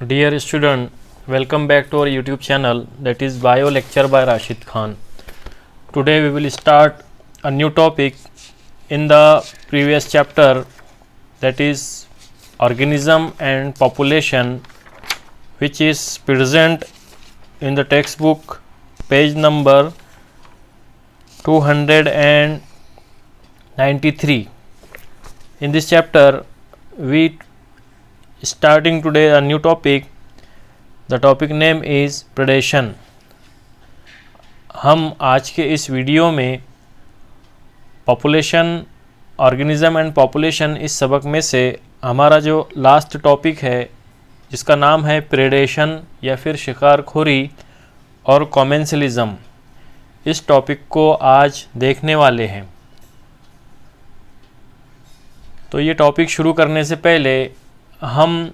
Dear student, welcome back to our YouTube channel, that is Bio Lecture by Rashid Khan. Today we will start a new topic in the previous chapter, that is organism and population, which is present in the textbook page number 293. In this chapter we starting today a new topic. The topic name is predation. हम आज के इस video में population, organism and population, इस सबक में से हमारा जो लास्ट टॉपिक है जिसका नाम है प्रेडेशन या फिर शिकारखोरी और कॉमेंसलिज्म, इस टॉपिक को आज देखने वाले हैं। तो ये टॉपिक शुरू करने से पहले हम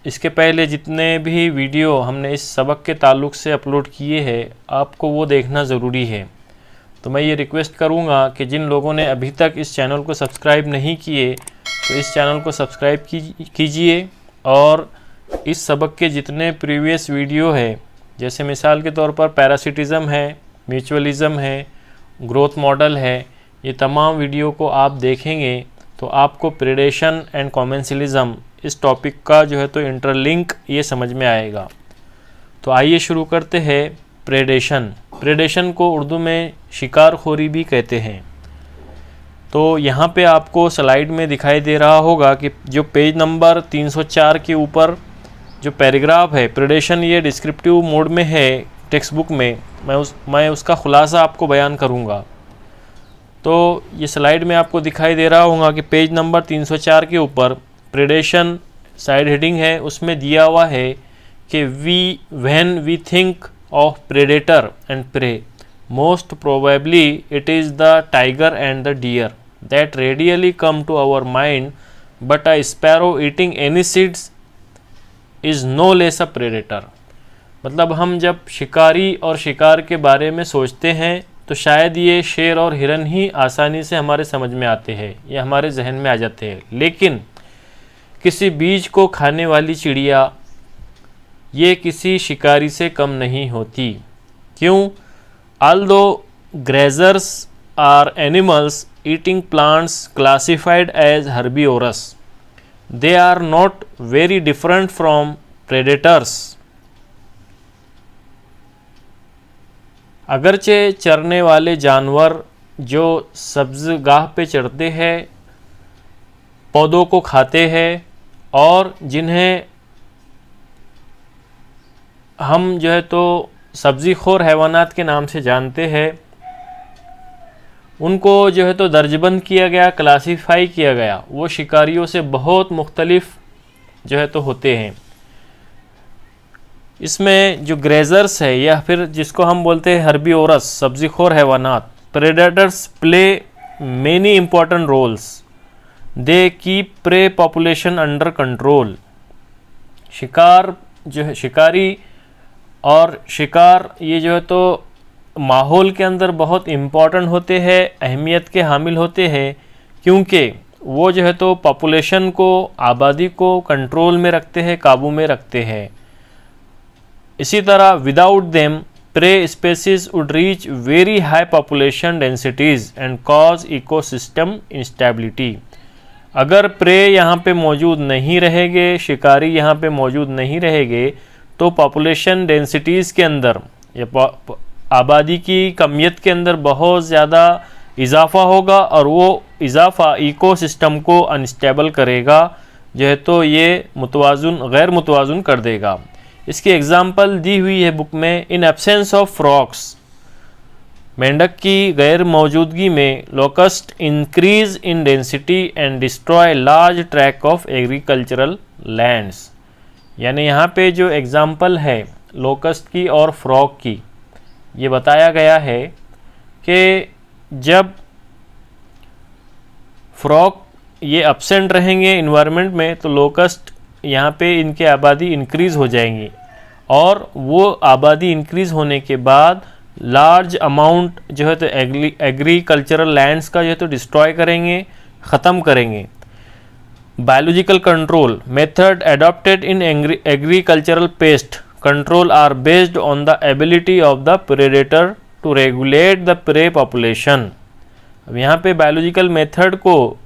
इसके पहले जितने भी वीडियो हमने इस सबक के ताल्लुक़ से अपलोड किए हैं आपको वो देखना ज़रूरी है। तो मैं ये रिक्वेस्ट करूँगा कि जिन लोगों ने अभी तक इस चैनल को सब्सक्राइब नहीं किए तो इस चैनल को सब्सक्राइब कीजिए और इस सबक के जितने प्रीवियस वीडियो है, जैसे मिसाल के तौर पर पैरासिटिज़म है, म्यूचुअलिज़म है, ग्रोथ मॉडल है, ये तमाम वीडियो को आप देखेंगे तो आपको प्रेडेशन एंड कॉमेंसलिज्म इस टॉपिक का जो है तो इंटरलिंक ये समझ में आएगा। तो आइए शुरू करते हैं प्रेडेशन। प्रेडेशन को उर्दू में शिकारखोरी भी कहते हैं। तो यहाँ पे आपको स्लाइड में दिखाई दे रहा होगा कि जो पेज नंबर 304 के ऊपर जो पैराग्राफ है, प्रेडेशन ये डिस्क्रिप्टिव मोड में है टेक्स्ट बुक में, मैं उसका खुलासा आपको बयान करूँगा। तो ये स्लाइड में आपको दिखाई दे रहा होगा कि पेज नंबर 304 के ऊपर प्रेडेशन साइड हेडिंग है, उसमें दिया हुआ है कि when we think of predator and prey, most probably it is the tiger and the deer that readily come to our mind, but a sparrow eating any seeds is no less a predator. मतलब हम जब शिकारी और शिकार के बारे में सोचते हैं तो शायद ये शेर और हिरन ही आसानी से हमारे समझ में आते हैं या हमारे जहन में आ जाते हैं, लेकिन किसी बीज को खाने वाली चिड़िया ये किसी शिकारी से कम नहीं होती। क्यों? Although grazers are animals eating plants classified as herbivores, they are not very different from predators. अगरचे चरने वाले जानवर जो सब्ज़गाह पे चढ़ते हैं, पौधों को खाते हैं और जिन्हें हम जो है तो सब्ज़ी खोर हैवानात के नाम से जानते हैं, उनको जो है तो दर्जबंद किया गया, क्लासीफाई किया गया। वो शिकारियों से बहुत मुख्तलिफ जो है तो होते हैं। इसमें जो ग्रेजर्स है या फिर जिसको हम बोलते हैं हर्बीवोरस, सब्ज़ी खोर हैवानात, predators play many important roles, they keep prey population under control. शिकार जो है, शिकारी और शिकार ये जो है तो माहौल के अंदर बहुत इम्पॉर्टेंट होते हैं, अहमियत के हामिल होते हैं, क्योंकि वो जो है तो पॉपुलेशन को, आबादी को कंट्रोल में रखते हैं, काबू में रखते हैं। इसी तरह without them prey species would reach very high population densities and cause ecosystem instability. अगर प्रे यहाँ पे मौजूद नहीं रहेंगे, शिकारी यहाँ पे मौजूद नहीं रहेंगे, तो पॉपुलेशन डेंसिटीज़ के अंदर या आबादी की कमियत के अंदर बहुत ज़्यादा इजाफ़ा होगा और वो इजाफ़ा इकोसिस्टम को अनस्टेबल करेगा, जो है तो ये गैर मुतवाज़ुन कर देगा। इसकी एग्ज़ाम्पल दी हुई है बुक में। इन एब्सेंस ऑफ फ्रॉक्स, मेंढक की गैर मौजूदगी में, locust increase in density and destroy large track of agricultural lands. यानी यहाँ पे जो एग्ज़ाम्पल है लोकस्ट की और फ्रॉक की, ये बताया गया है कि जब फ्रॉक ये अब्सेंट रहेंगे इन्वायरमेंट में तो लोकस्ट यहाँ पे इनके आबादी इंक्रीज़ हो जाएंगी और वो आबादी इंक्रीज़ होने के बाद लार्ज अमाउंट जो है तो एग्रीकल्चरल लैंड्स का जो है तो डिस्ट्रॉय करेंगे, ख़त्म करेंगे। Biological control method adopted in agricultural pest control are based on the ability of the predator to regulate the prey population। अब यहाँ पे बायोलॉजिकल मेथड को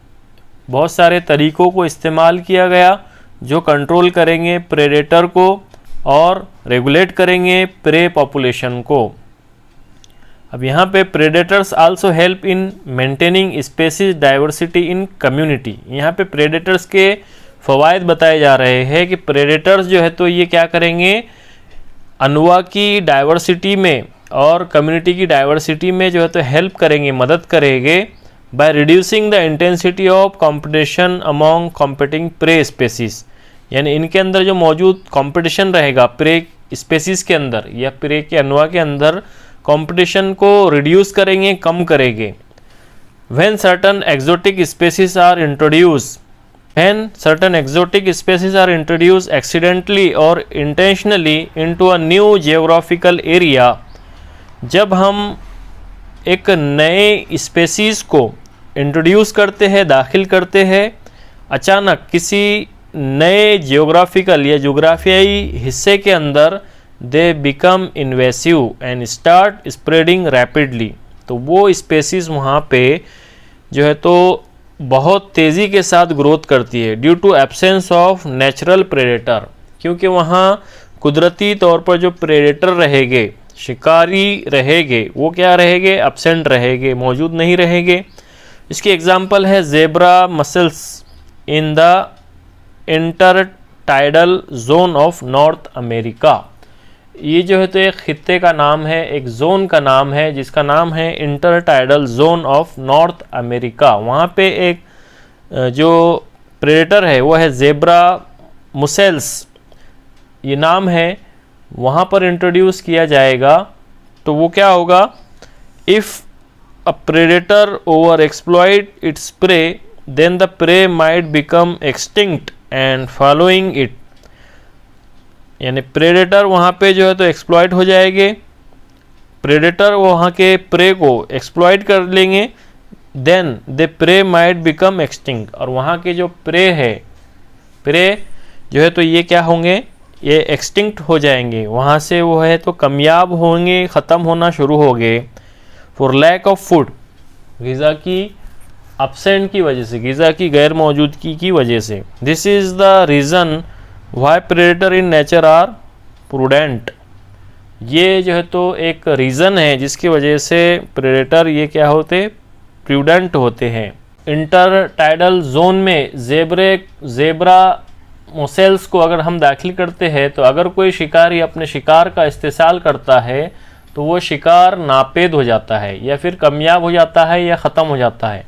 बहुत सारे तरीकों को इस्तेमाल किया गया जो कंट्रोल करेंगे प्रेडेटर को और रेगुलेट करेंगे प्रे पॉपुलेशन को। अब यहाँ पे predators also help in maintaining species diversity in community. यहाँ पे प्रेडेटर्स के फ़वाइद बताए जा रहे हैं कि प्रेडेटर्स जो है तो ये क्या करेंगे, अनवा की डाइवर्सिटी में और कम्युनिटी की डाइवर्सिटी में जो है तो हेल्प करेंगे, मदद करेंगे by reducing the intensity of competition among competing prey species. यानी इनके अंदर जो मौजूद कंपटीशन रहेगा प्रे स्पेसीज के अंदर या प्रे के अनवा के अंदर कंपटीशन को रिड्यूस करेंगे, कम करेंगे। When certain exotic species are introduced accidentally or intentionally into a new geographical area, जब हम एक नए स्पेसीज को इंट्रोड्यूस करते हैं, दाखिल करते हैं अचानक किसी नए जियोग्राफिकल या जोग्राफियाई हिस्से के अंदर, they become invasive and start spreading rapidly. तो वो स्पेसीज वहाँ पे जो है तो बहुत तेज़ी के साथ ग्रोथ करती है due to absence of natural predator, क्योंकि वहाँ कुदरती तौर पर जो प्रेडेटर रहेंगे, शिकारी रहेंगे, वो क्या रहेंगे, एब्सेंट रहेंगे, मौजूद नहीं रहेंगे। इसकी एग्जांपल है zebra muscles in the intertidal zone of north America. ये जो है तो एक खित्ते का नाम है, एक जोन का नाम है जिसका नाम है intertidal zone of north America. वहाँ पे एक जो प्रेडेटर है वो है जेब्रा मुसेल्स, ये नाम है, वहाँ पर इंट्रोड्यूस किया जाएगा। तो वो क्या होगा, if a predator over exploit its prey then the prey might become extinct and following it. यानी प्रेडेटर वहाँ पे जो है तो एक्सप्लॉइट हो जाएंगे, प्रेडेटर वहाँ के प्रे को एक्सप्लॉइट कर लेंगे, then they prey might become extinct. और वहाँ के जो प्रे है, प्रे जो है तो ये क्या होंगे, ये एक्सटिंक्ट हो जाएंगे, वहाँ से वो है तो कमयाब होंगे, ख़त्म होना शुरू हो गए। फॉर लैक ऑफ फूड, ग़िज़ा की अब्सेंट की वजह से, ग़िज़ा की गैर मौजूदगी की वजह से। This is the reason why predator in nature are prudent. ये जो है तो एक रीज़न है जिसकी वजह से प्रेडेटर ये क्या होते, प्रूडेंट होते हैं। इंटरटाइडल जोन में जेब्रा मोसेल्स को अगर हम दाखिल करते हैं तो अगर कोई शिकारी अपने शिकार का इस्तेसाल करता है तो वो शिकार नापेद हो जाता है या फिर कामयाब हो जाता है या ख़त्म हो जाता है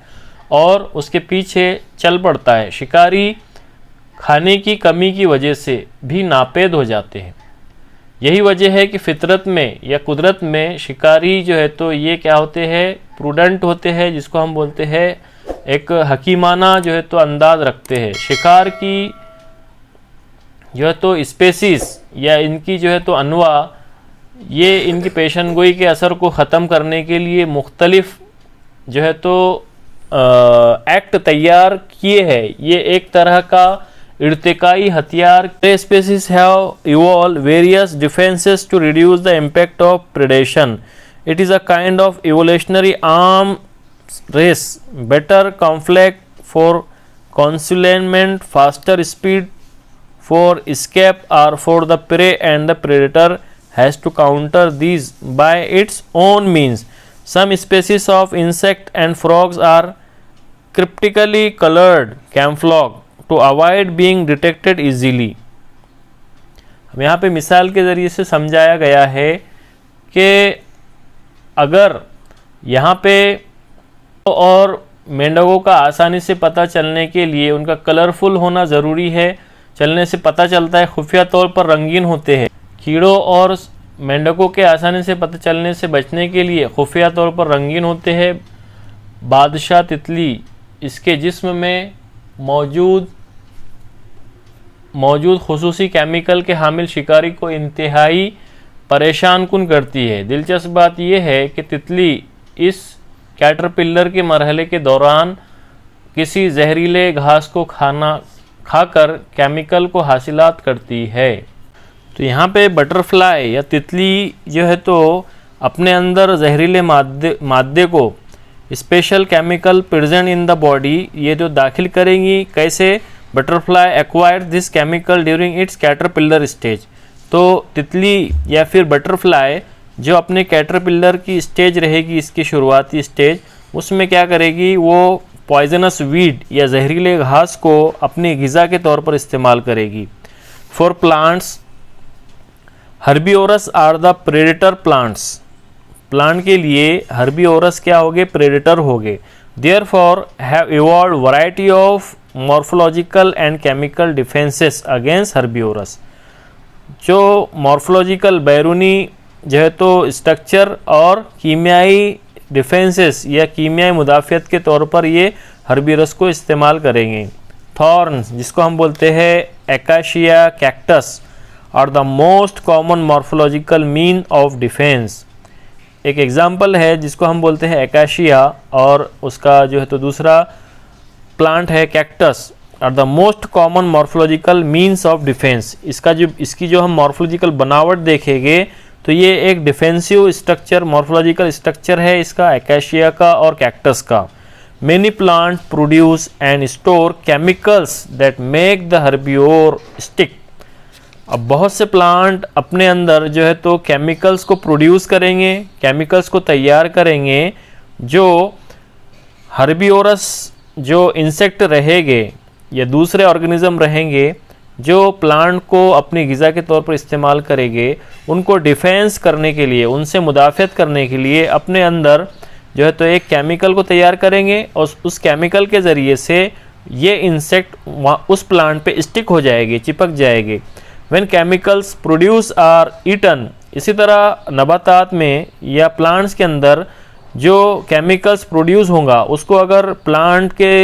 और उसके पीछे चल पड़ता है। शिकारी खाने की कमी की वजह से भी नापेद हो जाते हैं। यही वजह है कि फितरत में या कुदरत में शिकारी जो है तो ये क्या होते हैं, प्रूडेंट होते हैं, जिसको हम बोलते हैं एक हकीमाना जो है तो अंदाज रखते हैं। शिकार की जो है तो स्पेसीज या इनकी जो है तो अनवा, ये इनकी पेशनगोई के असर को ख़त्म करने के लिए मुख्तलिफ जो है तो एक्ट तैयार किए हैं। ये एक तरह का इर्तिकाई हथियार। Species have evolve various defences to reduce the impact of predation. It is a kind of evolutionary arm race, better conflict for concealment, faster speed for escape or for the prey, and the predator has to counter these by its own means. Some species of insect and frogs are cryptically colored camouflage to avoid being detected easily. अब यहाँ पे मिसाल के ज़रिए से समझाया गया है कि अगर यहाँ पे और मेंढकों का आसानी से पता चलने के लिए उनका कलरफुल होना ज़रूरी है, चलने से पता चलता है, खुफिया तौर पर रंगीन होते हैं। कीड़ों और मेंढकों के आसानी से पता चलने से बचने के लिए खुफिया तौर पर रंगीन होते हैं। बादशाह तितली इसके जिस्म में मौजूद खुसूसी केमिकल के हामिल शिकारी को इंतहाई परेशान कुन करती है। दिलचस्प बात यह है कि तितली इस कैटरपिलर के मरहले के दौरान किसी जहरीले घास को खाकर केमिकल को हासिलात करती है। तो यहाँ पे बटरफ्लाई या तितली जो है तो अपने अंदर जहरीले मादे को special chemical present in the body ये जो दाखिल करेंगी। कैसे? Butterfly acquire this chemical during its caterpillar stage. तो तितली या फिर बटरफ्लाई जो अपने कैटरपिलर की स्टेज रहेगी, इसकी शुरुआती स्टेज, उसमें क्या करेगी? वो पॉइजनस वीड या जहरीले घास को अपनी ग़िज़ा के तौर पर इस्तेमाल करेगी। For plants herbivores are the predator plants. Plant के लिए हर्बिवोरस क्या हो गए? प्रेडेटर हो गए। Therefore have evolved variety of morphological and chemical defences against herbivores. जो मॉर्फोलॉजिकल बैरूनी जो है तो स्ट्रक्चर और कीमियाई डिफेंसेस या कीमियाई मुदाफ़ियत के तौर पर ये हर्बिवोरस को इस्तेमाल करेंगे। थॉर्न्स जिसको हम बोलते हैं acacia cactus are the most common morphological mean of defence. एक एग्जाम्पल है जिसको हम बोलते हैं एकाशिया, और उसका जो है तो दूसरा प्लांट है cactus, are the most common morphological means of defence. इसकी जो हम मॉर्फोलॉजिकल बनावट देखेंगे तो ये एक डिफेंसिव स्ट्रक्चर, मॉर्फोलॉजिकल स्ट्रक्चर है इसका, एकाशिया का और कैक्टस का। Many plant produce and store chemicals that make the herbivore stick. अब बहुत से प्लांट अपने अंदर जो है तो केमिकल्स को प्रोड्यूस करेंगे, केमिकल्स को तैयार करेंगे जो हर्बिवोरस जो इंसेक्ट रहेंगे या दूसरे ऑर्गेनिज्म रहेंगे जो प्लांट को अपनी ग़िज़ा के तौर पर इस्तेमाल करेंगे, उनको डिफेंस करने के लिए, उनसे मुदाफ़ियत करने के लिए अपने अंदर जो है तो एक केमिकल को तैयार करेंगे और उस केमिकल के ज़रिए से ये इंसेक्ट उस प्लांट पे स्टिक हो जाएगी, चिपक जाएगी। When chemicals produce are eaten. इसी तरह नबातात में या प्लांट्स के अंदर जो केमिकल्स प्रोड्यूस होगा उसको अगर प्लांट के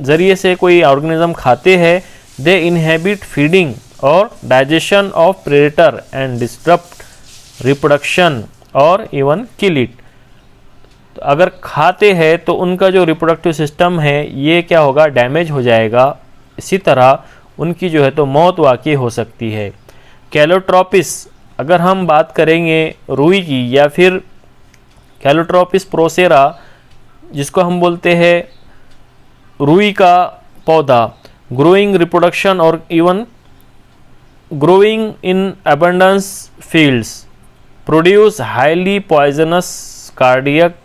ज़रिए से कोई ऑर्गेनिज्म खाते हैं, दे इनहेबिट फीडिंग और digestion of predator and disturb reproduction और इवन किल इट। तो अगर खाते हैं तो उनका जो रिप्रोडक्टिव सिस्टम है ये क्या होगा? डैमेज हो जाएगा। इसी तरह उनकी जो है तो मौत वाक़ई हो सकती है। कैलोट्रोपिस, अगर हम बात करेंगे रुई की या फिर कैलोट्रोपिस प्रोसेरा जिसको हम बोलते हैं रुई का पौधा, ग्रोइंग रिप्रोडक्शन और even growing in abundance fields, produce highly poisonous cardiac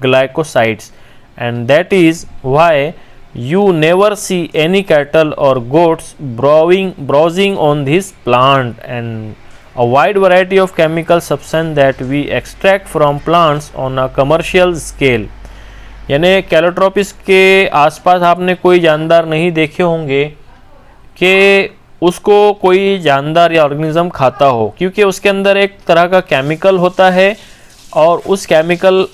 glycosides, and that is why you never see any cattle or goats browsing on this plant, and a wide variety of chemical substance that we extract from plants on a commercial scale। यानी Calotropis के आसपास आपने कोई जानदार नहीं देखे होंगे कि उसको कोई जानदार या ऑर्गेनिज्म खाता हो, क्योंकि उसके अंदर एक तरह का केमिकल होता है और उस केमिकल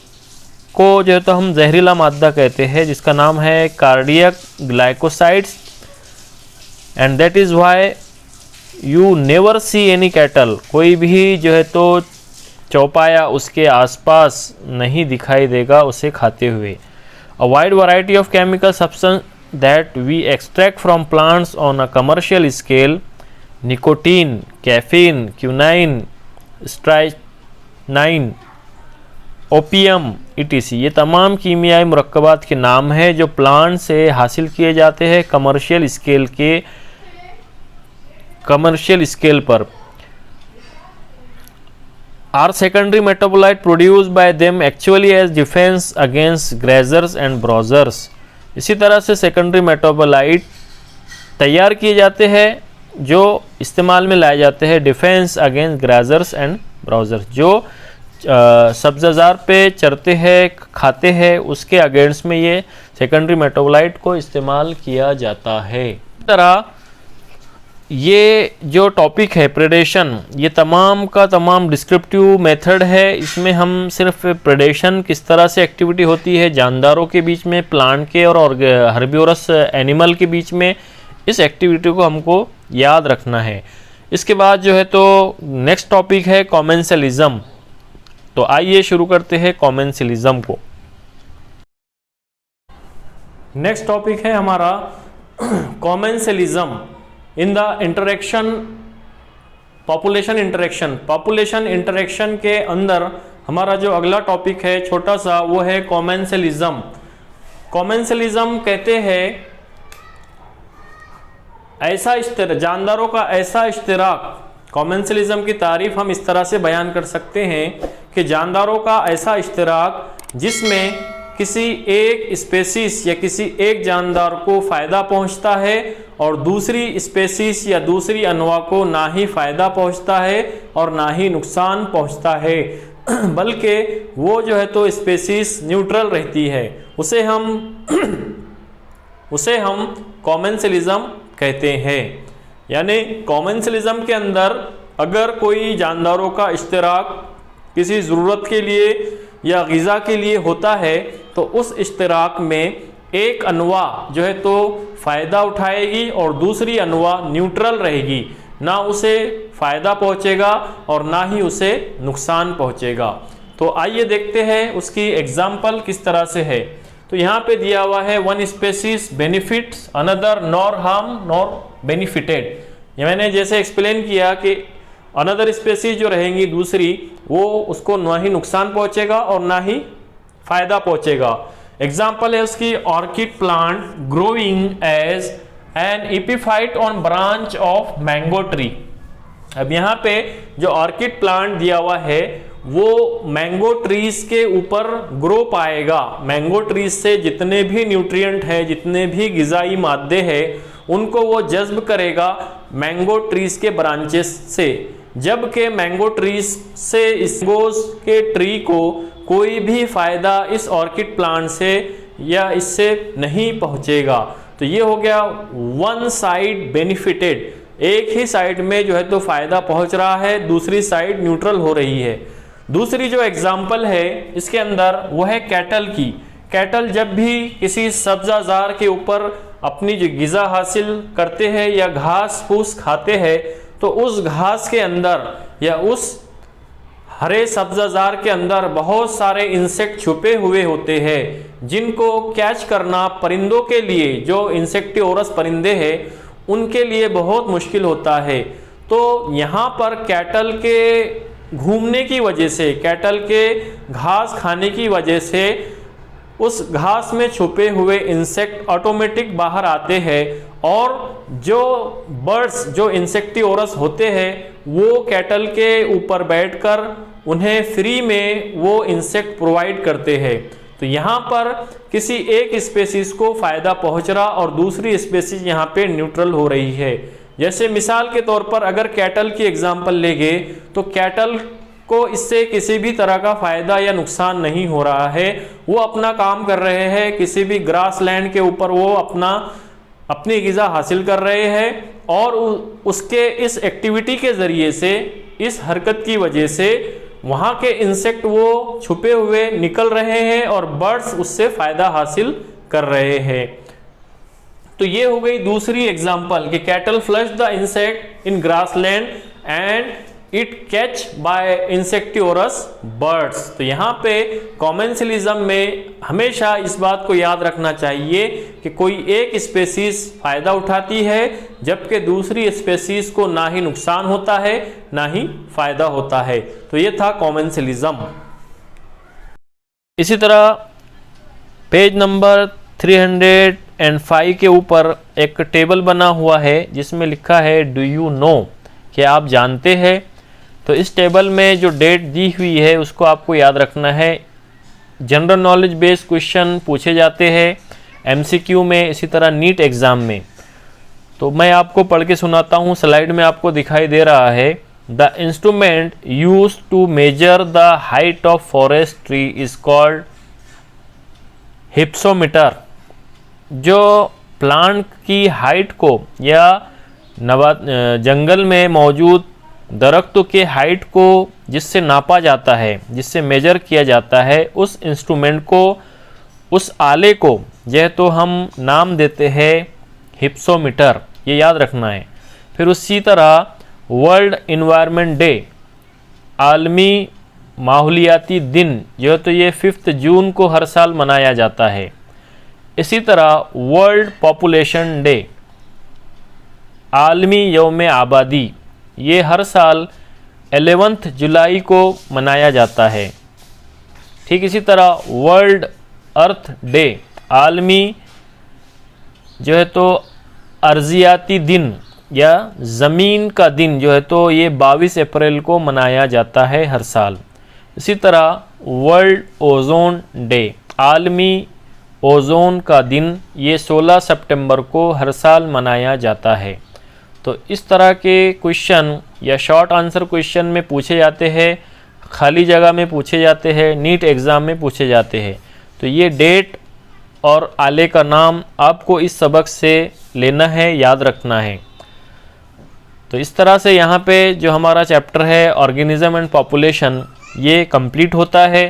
को जो है तो हम जहरीला मादा कहते हैं जिसका नाम है cardiac glycosides, and that is why you never see any cattle. कोई भी जो है तो चौपाया उसके आसपास नहीं दिखाई देगा उसे खाते हुए। A wide variety of chemical substance that we extract from plants on a commercial scale, nicotine, caffeine, quinine, strychnine, opium etc, ये तमाम कीमियाई मुरक्कबात के नाम हैं जो प्लांट से हासिल किए जाते हैं कमर्शियल स्केल पर। Are secondary metabolite produce by them actually as defence against grazers and browsers. इसी तरह से सेकेंडरी मेटाबोलाइट तैयार किए जाते हैं जो इस्तेमाल में लाए जाते हैं defence against grazers and browsers. जो सब्ज़ार पे चरते हैं, खाते हैं, उसके अगेंस्ट में ये सेकेंडरी मेटाबोलाइट को इस्तेमाल किया जाता है। इस तरह ये जो टॉपिक है प्रेडेशन, ये तमाम का तमाम डिस्क्रिप्टिव मेथड है। इसमें हम सिर्फ प्रेडेशन किस तरह से एक्टिविटी होती है जानदारों के बीच में, प्लांट के और हर्बिवोरस एनिमल के बीच में, इस एक्टिविटी को हमको याद रखना है। इसके बाद जो है तो नेक्स्ट टॉपिक है कॉमेंसलिज्म। तो आइए शुरू करते हैं कॉमेंसलिज्म को। नेक्स्ट टॉपिक है हमारा commensalism in the interaction, population interaction. Population interaction के अंदर हमारा जो अगला टॉपिक है छोटा सा, वो है कॉमेंसलिज्म। कॉमेंसलिज्म कहते हैं ऐसा जानदारों का ऐसा इश्तिराक। कॉमेंसलिज्म की तारीफ हम इस तरह से बयान कर सकते हैं कि जानदारों का ऐसा इश्तिराक जिसमें किसी एक स्पेसीज या किसी एक जानदार को फ़ायदा पहुंचता है और दूसरी स्पेसीज या दूसरी अनवा को ना ही फ़ायदा पहुंचता है और ना ही नुकसान पहुंचता है, बल्कि वो जो है तो स्पेसीज न्यूट्रल रहती है। उसे हम कॉमेंसलिज्म कहते हैं। यानी कॉमेंसलिज्म के अंदर अगर कोई जानदारों का इश्तिराक किसी ज़रूरत के लिए या ग़िज़ा के लिए होता है तो उस इश्तिराक में एक अनवा जो है तो फ़ायदा उठाएगी और दूसरी अनवा न्यूट्रल रहेगी, ना उसे फ़ायदा पहुँचेगा और ना ही उसे नुकसान पहुँचेगा। तो आइए देखते हैं उसकी एग्जाम्पल किस तरह से है। तो यहाँ पे दिया हुआ है one species benefits another nor harm nor benefited. ये मैंने जैसे एक्सप्लेन किया कि अनदर स्पेसीज जो रहेंगी दूसरी, वो उसको ना ही नुकसान पहुँचेगा और ना ही फ़ायदा पहुँचेगा। एग्जाम्पल है उसकी orchid plant growing as an epiphyte on branch of mango tree. अब यहाँ पे जो ऑर्किड प्लांट दिया हुआ है वो मैंगो ट्रीज के ऊपर ग्रो पाएगा। मैंगो ट्रीज से जितने भी न्यूट्रिएंट है, जितने भी ग़िज़ाई मादे हैं, उनको वो जज्ब करेगा मैंगो ट्रीज के ब्रांचेस से, जबकि मैंगो ट्रीज से इस के ट्री को कोई भी फ़ायदा इस ऑर्किड प्लांट से या इससे नहीं पहुँचेगा। तो ये हो गया वन साइड बेनिफिटेड, एक ही साइड में जो है तो फ़ायदा पहुँच रहा है, दूसरी साइड न्यूट्रल हो रही है। दूसरी जो एग्जाम्पल है इसके अंदर वो है कैटल की। कैटल जब भी किसी सब्ज़ाजार के ऊपर अपनी जो ग़िज़ा हासिल करते हैं या घास फूस खाते हैं तो उस घास के अंदर या उस हरे सब्ज़ाजार के अंदर बहुत सारे इंसेक्ट छुपे हुए होते हैं, जिनको कैच करना परिंदों के लिए, जो इंसेक्टिवोरस परिंदे हैं, उनके लिए बहुत मुश्किल होता है। तो यहाँ पर कैटल के घूमने की वजह से, कैटल के घास खाने की वजह से उस घास में छुपे हुए इंसेक्ट ऑटोमेटिक बाहर आते हैं और जो बर्ड्स, जो इंसेक्टिवोरस होते हैं, वो कैटल के ऊपर बैठकर उन्हें फ्री में वो इंसेक्ट प्रोवाइड करते हैं। तो यहाँ पर किसी एक स्पेसीज को फ़ायदा पहुँच रहा और दूसरी स्पेसीज यहाँ पे न्यूट्रल हो रही है। जैसे मिसाल के तौर पर अगर कैटल की एग्जांपल लेंगे तो कैटल को इससे किसी भी तरह का फ़ायदा या नुकसान नहीं हो रहा है। वो अपना काम कर रहे हैं, किसी भी ग्रास लैंड के ऊपर वो अपनी ग़िज़ा हासिल कर रहे हैं और उसके इस एक्टिविटी के ज़रिए से, इस हरकत की वजह से वहाँ के इंसेक्ट वो छुपे हुए निकल रहे हैं और बर्ड्स उससे फ़ायदा हासिल कर रहे हैं। तो ये हो गई दूसरी एग्जाम्पल कि cattle flush the insect in grassland and it catch by insectivorous birds. तो यहाँ पे कॉमेंसलिज्म में हमेशा इस बात को याद रखना चाहिए कि कोई एक स्पेसीज फ़ायदा उठाती है जबकि दूसरी स्पेसीज को ना ही नुकसान होता है ना ही फ़ायदा होता है। तो ये था कॉमेंसलिज्म। इसी तरह पेज नंबर 305 के ऊपर एक टेबल बना हुआ है जिसमें लिखा है डू यू नो, क्या आप जानते हैं। तो इस टेबल में जो डेट दी हुई है उसको आपको याद रखना है। जनरल नॉलेज बेस्ड क्वेश्चन पूछे जाते हैं एमसीक्यू में, इसी तरह नीट एग्ज़ाम में। तो मैं आपको पढ़ के सुनाता हूँ, स्लाइड में आपको दिखाई दे रहा है। The instrument used to measure the height of forest tree is called hypsometer. जो प्लांट की हाइट को या जंगल में मौजूद दरख्तों के हाइट को जिससे नापा जाता है, जिससे मेजर किया जाता है, उस इंस्ट्रूमेंट को, उस आले को यह तो हम नाम देते हैं हिप्सोमीटर, ये याद रखना है। फिर उसी तरह वर्ल्ड इन्वायरमेंट डे, आलमी माहौलियाती दिन, जो तो ये 5 जून को हर साल मनाया जाता है। इसी तरह वर्ल्ड पॉपुलेशन डे, आलमी यौम आबादी, ये हर साल 11 जुलाई को मनाया जाता है। ठीक इसी तरह वर्ल्ड अर्थ डे, आलमी जो है तो अर्जियाती दिन या ज़मीन का दिन जो है तो ये 22 अप्रैल को मनाया जाता है हर साल। इसी तरह वर्ल्ड ओजोन डे, आलमी ओजोन का दिन, ये 16 सितंबर को हर साल मनाया जाता है। तो इस तरह के क्वेश्चन या शॉर्ट आंसर क्वेश्चन में पूछे जाते हैं, खाली जगह में पूछे जाते हैं, नीट एग्ज़ाम में पूछे जाते हैं। तो ये डेट और आले का नाम आपको इस सबक से लेना है, याद रखना है। तो इस तरह से यहाँ पे जो हमारा चैप्टर है ऑर्गेनिज्म एंड पॉपुलेशन, ये कंप्लीट होता है।